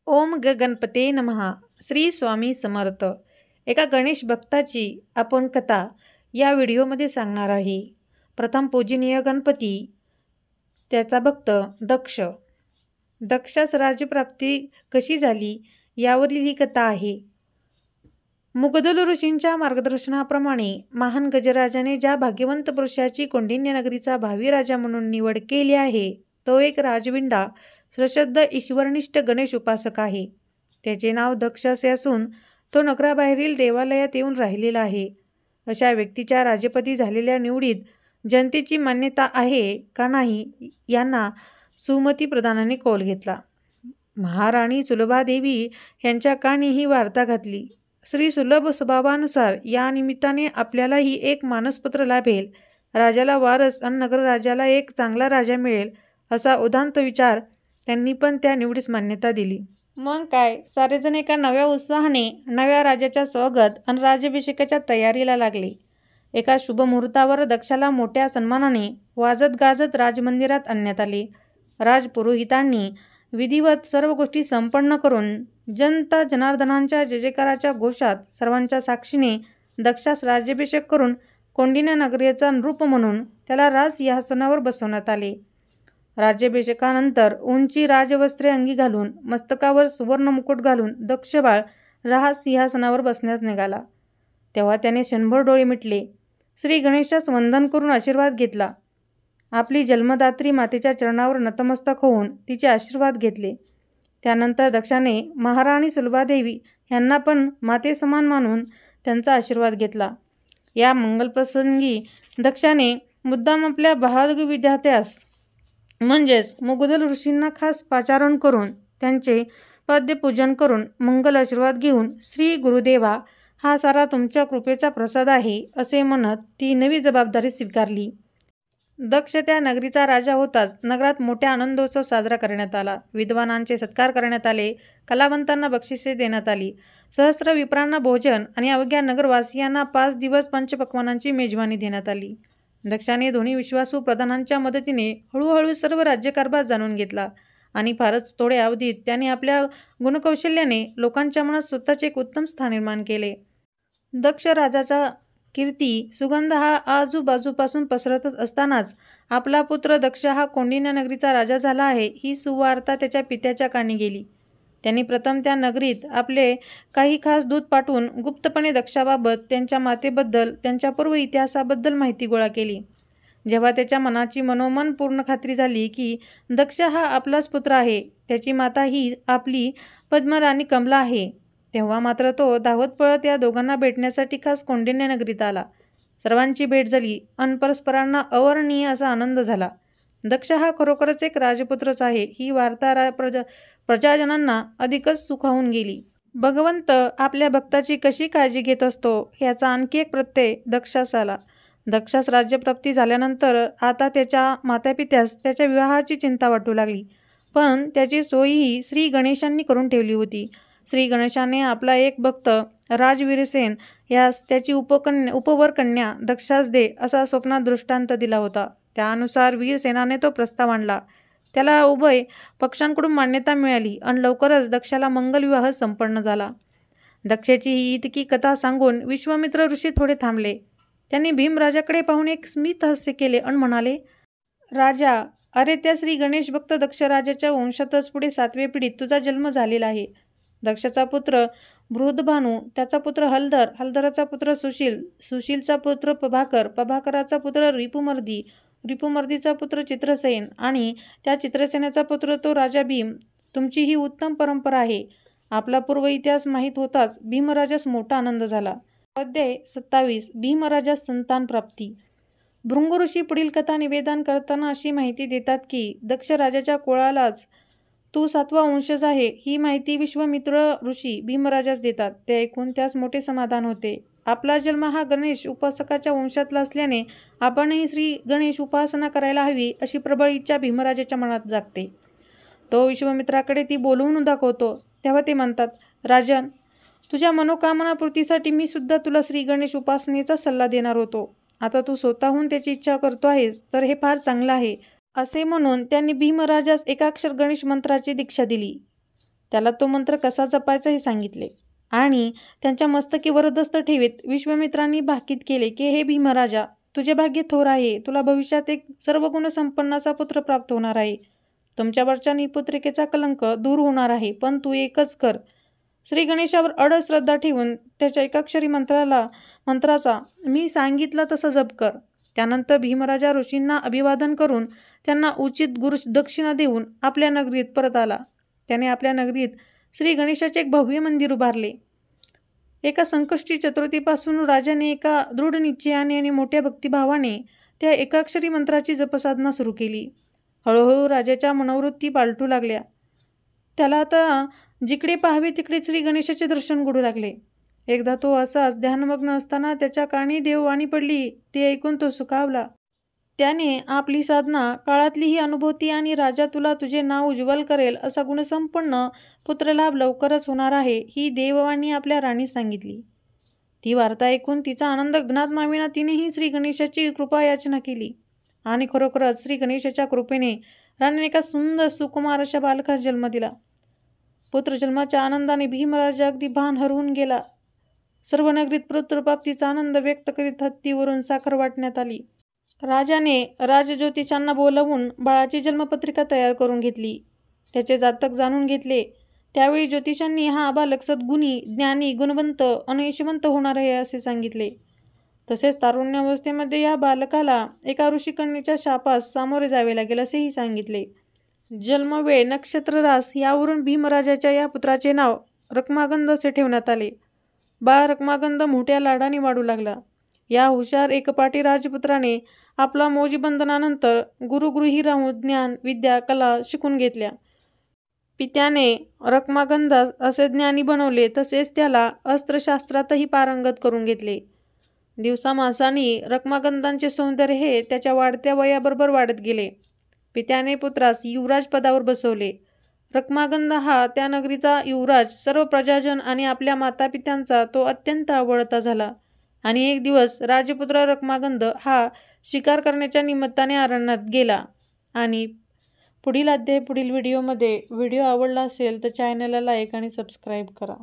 ओम गणपते नमः. श्री स्वामी समर्थ. एका गणेश भक्ताची आपण कथा या व्हिडिओमध्ये सांगणार आहे. प्रथम पूजनीय गणपती, त्याचा भक्त दक्ष. दक्षास राज्यप्राप्ती कशी झाली यावरील ही कथा आहे. मुगदल ऋषींच्या मार्गदर्शनाप्रमाणे महान गजराजाने ज्या भाग्यवंत पुरुषाची कौंडिन्य नगरीचा भावी राजा म्हणून निवड केली आहे, तो एक राजविंडा श्रद्ध ईश्वरनिष्ठ गणेश उपासक आहे. त्याचे नाव दक्ष असे असून तो नगराबाहेरील देवालयात येऊन राहिलेला आहे. अशा व्यक्तीच्या राजपदी झालेल्या निवडीत जनतेची मान्यता आहे का नाही यांना सुमती प्रधानाने कौल घेतला. महाराणी सुलभादेवी यांच्या कानी ही वार्ता घातली. श्री सुलभ स्वभावानुसार या निमित्ताने आपल्यालाही एक मानसपत्र लाभेल, राजाला वारस आणि नगरराजाला एक चांगला राजा मिळेल असा उदांत विचार त्यांनी पण त्या निवडीस मान्यता दिली. मग काय, सारेजण एका नव्या उत्साहाने नव्या राजाच्या स्वागत आणि राज्याभिषेकाच्या तयारीला लागले. एका शुभ मुहूर्तावर दक्षाला मोठ्या सन्मानाने वाजत गाजत राजमंदिरात आणण्यात आले. राजपुरोहितांनी विधिवत सर्व गोष्टी संपन्न करून जनता जनार्दनांच्या जयजयकाराच्या घोषात सर्वांच्या साक्षीने दक्षास राज्याभिषेक करून कौंडिन्य नगरीचा नृप म्हणून त्याला राजसिंहासनावर बसवण्यात आले. राज्याभिषेकानंतर उंची राजवस्त्रे अंगी घालून मस्तकावर सुवर्ण मुकुट घालून दक्ष बाळ राजसिंहासनावर बसण्यास निघाला. तेव्हा त्याने क्षणभर डोळे मिटले, श्री गणेशास वंदन करून आशीर्वाद घेतला. आपली जन्मदात्री मातेच्या चरणावर नतमस्तक होऊन तिचे आशीर्वाद घेतले. त्यानंतर दक्षाने महाराणी सुलभादेवी यांना पण मातेसमान मानून त्यांचा आशीर्वाद घेतला. या मंगलप्रसंगी दक्षाने मुद्दाम आपल्या बहादूर विद्यार्थ्यास म्हणजेच मुगदल ऋषींना खास पाचारण करून त्यांचे पद्यपूजन करून मंगल आशीर्वाद घेऊन श्री गुरुदेवा, हा सारा तुमच्या कृपेचा प्रसाद आहे असे म्हणत ती नवी जबाबदारी स्वीकारली. दक्ष त्या नगरीचा राजा होताच नगरात मोठ्या आनंदोत्सव साजरा करण्यात आला. विद्वानांचे सत्कार करण्यात आले, कलावंतांना बक्षिसे देण्यात आली, सहस्त्र विप्रांना भोजन आणि अवघ्या नगरवासियांना 5 दिवस पंचपक्वानांची मेजवानी देण्यात आली. दक्षाने दोन्ही विश्वासू प्रधानांच्या मदतीने हळूहळू सर्व राज्यकारभार जाणून घेतला आणि फारच थोड्या अवधीत त्याने आपल्या गुणकौशल्याने लोकांच्या मनात स्वतःचे एक उत्तम स्थान निर्माण केले. दक्ष राजाचा कीर्ती सुगंध हा आजूबाजूपासून पसरतच असतानाच आपला पुत्र दक्ष हा कौंडिन्य नगरीचा राजा झाला आहे ही सुवार्ता त्याच्या पित्याच्या कानी गेली. त्यांनी प्रथम त्या नगरीत आपले काही खास दूत पाठवून गुप्तपणे दक्षाबाबत, त्यांच्या मातेबद्दल, त्यांच्या पूर्व इतिहासाबद्दल माहिती गोळा केली. जेव्हा त्याच्या मनाची मनोमन पूर्ण खात्री झाली की दक्ष हा आपलाच पुत्र आहे, त्याची माता ही आपली पद्मराणी कमला आहे, तेव्हा मात्र तो धावत पळत या दोघांना भेटण्यासाठी खास कौंडिन्य नगरीत आला. सर्वांची भेट झाली आणि परस्परांना अवर्णनीय असा आनंद झाला. दक्ष हा खरोखरच एक राजपुत्रच आहे ही वार्ता प्रजाजनांना अधिकच सुखावून गेली. भगवंत आपल्या भक्ताची कशी काळजी घेत असतो ह्याचा आणखी एक प्रत्यय दक्षास आला. दक्षास राज्यप्राप्ती झाल्यानंतर आता त्याच्या मातापित्यास त्याच्या विवाहाची चिंता वाटू लागली, पण त्याची सोयही श्री गणेशांनी करून ठेवली होती. श्री गणेशाने आपला एक भक्त राजवीरसेन यास त्याची उपवर कन्या दक्षास दे असा स्वप्नात दृष्टांत दिला होता. त्यानुसार वीरसेनाने तो प्रस्ताव आणला. त्याला उभय पक्षांकडून मान्यता मिळाली आणि लवकरच दक्षाला मंगलविवाह संपन्न झाला. दक्षाची ही इतकी कथा सांगून विश्वामित्र ऋषी थोडे थांबले. त्यांनी भीमराजाकडे पाहून एक स्मित हास्य केले आणि म्हणाले, राजा, अरे त्या श्री गणेश भक्त दक्ष राजाच्या वंशातच पुढे 7व्या पिढीत तुझा जन्म झालेला आहे. दक्षाचा पुत्र बृहदभानू, त्याचा पुत्र हलधर, हलधराचा पुत्र सुशील, सुशीलचा पुत्र प्रभाकर, प्रभाकराचा पुत्र रिपुमर्दी, रिपुमर्दीचा पुत्र चित्रसेन आणि त्या चित्रसेनाचा पुत्र तो राजा भीम. तुमची ही उत्तम परंपरा आहे. आपला पूर्व इतिहास माहीत होताच भीमराजास मोठा आनंद झाला. अध्याय 27. भीमराजास संतान प्राप्ती. भृंग ऋषी पुढील कथा निवेदन करताना अशी माहिती देतात की दक्ष राजाच्या कुळालाच तू 7वा वंशज आहे ही माहिती विश्वामित्र ऋषी भीमराजास देतात. ते ऐकून त्यास मोठे समाधान होते. आपला जन्म हा गणेश उपासकाच्या वंशातला असल्याने आपणही श्री गणेश उपासना करायला हवी अशी प्रबळ इच्छा भीमराजाच्या मनात जागते. तो विश्वामित्राकडे ती बोलवून दाखवतो. तेव्हा ते म्हणतात, राजन, तुझ्या मनोकामनापूर्तीसाठी मी सुद्धा तुला श्री गणेश उपासनेचा सल्ला देणार होतो. आता तू स्वतःहून त्याची इच्छा करतो आहेस तर हे फार चांगलं आहे. असे म्हणून त्यांनी भीमराजास एकाक्षर गणेश मंत्राची दीक्षा दिली. त्याला तो मंत्र कसा जपायचा हे सांगितले आणि त्यांच्या मस्तकी वरदस्त ठेवीत विश्वामित्रांनी भाकीत केले की हे भीमराजा, तुझे भाग्य थोर आहे. तुला भविष्यात एक सर्वगुण संपन्नाचा पुत्र प्राप्त होणार आहे. तुमच्यावरच्या निपुत्रिकेचा कलंक दूर होणार आहे. पण तू एकच कर, श्री गणेशावर अढ श्रद्धा ठेवून त्याच्या एकाक्षरी मंत्राचा मी सांगितलं तसं जप कर. त्यानंतर भीमराजा ऋषींना अभिवादन करून त्यांना उचित गुरुदक्षिणा देऊन आपल्या नगरीत परत आला. त्याने आपल्या नगरीत श्री गणेशाचे एक भव्य मंदिर उभारले. एका संकष्टी चतुर्थीपासून राजाने एका दृढ निश्चयाने आणि मोठ्या भक्तिभावाने त्या एकाक्षरी मंत्राची जपसाधना सुरू केली. हळूहळू राजाच्या मनोवृत्ती पालटू लागल्या. त्याला आता जिकडे पाहावे तिकडे श्री गणेशाचे दर्शन घडू लागले. एकदा तो असाच ध्यानमग्न असताना त्याच्या कानी देववाणी पडली. ते ऐकून तो सुखावला. त्याने आपली साधना काळातली ही अनुभूती आणि राजा तुला तुझे नाव उज्ज्वल करेल असा गुणसंपन्न पुत्रलाभ लवकरच होणार आहे ही देववाणी आपल्या राणीस सांगितली. ती वार्ता ऐकून तिचा आनंद गगनात मावेना तिनेही श्री गणेशाची कृपा याचना केली आणि खरोखरच श्री गणेशाच्या कृपेने राणीने एका सुंदर सुकुमार अशा बालकास जन्म दिला. पुत्रजन्माच्या आनंदाने भीमराजा अगदी भान हरवून गेला. सर्व नगरीत पुत्रप्राप्तीचा आनंद व्यक्त करीत हत्तीवरून साखर वाटण्यात आली. राजाने राजज्योतिषांना बोलवून बाळाची जन्मपत्रिका तयार करून घेतली. त्याचे जातक जाणून घेतले. त्यावेळी ज्योतिषांनी हा बालक सद्गुणी, ज्ञानी, गुणवंत आणि यशवंत होणार आहे असे सांगितले. तसेच तारुण्यावस्थेमध्ये या बालकाला एका ऋषिकन्येच्या शापास सामोरे जावे लागेल असेही सांगितले. जन्मवेळ, नक्षत्र, रास यावरून भीमराजाच्या या पुत्राचे नाव रक्मागंध असे ठेवण्यात आले. बाळ रक्मागंध मोठ्या लाडाने वाढू लागला. या हुशार एकपाटी राजपुत्राने आपला मौजीबंधनानंतर गुरुगृही राहून ज्ञान, विद्या, कला शिकून घेतल्या. पित्याने रक्मागंधास असे ज्ञानी बनवले, तसेच त्याला अस्त्रशास्त्रातही पारंगत करून घेतले. दिवसामासांनी रक्मागंधांचे सौंदर्य हे त्याच्या वाढत्या वयाबरोबर वाढत गेले. पित्याने पुत्रास युवराज पदावर बसवले. रक्मागंध हा त्या नगरीचा युवराज, सर्व प्रजाजन आणि आपल्या मातापित्यांचा तो अत्यंत आवडता झाला. आणि एक दिवस राजपुत्र रक्मागंध हा शिकार करण्याच्या निमित्ताने अरण्यात गेला. आणि पुढील अध्याय पुढील व्हिडिओमध्ये. व्हिडिओ आवडला असेल तर चॅनलला लाईक आणि सबस्क्राईब करा.